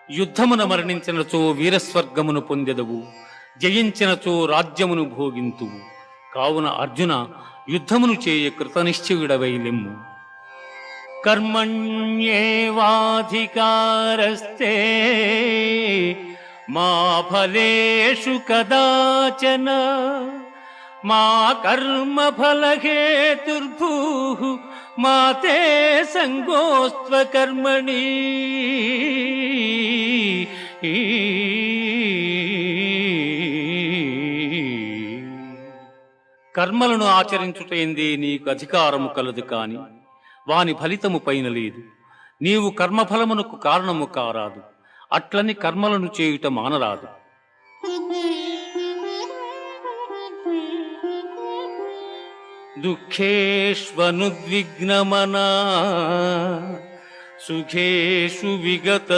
యుద్ధమున మరణించినచో వీరస్వర్గమును పొందెదవు, జయించినచో రాజ్యమును భోగింతువు. కావున అర్జున, యుద్ధమును చేయ కృతనిశ్చయుడవై లెమ్ము. కర్మణ్యేవాధికారస్తే మా ఫలేషు కదాచన మా కర్మ ఫలహేతుర్భూః మా తే సంగోస్త్వ కర్మణి. కర్మలను ఆచరించుటైందే నీకు అధికారము కలదు, కాని వాని ఫలితము పైన లేదు. నీవు కర్మఫలమునకు కారణము కారాదు, అట్లని కర్మలను చేయుట మానరాదు. దుఃఖేష్వనుద్విగ్నమనా సుఖేషు విగత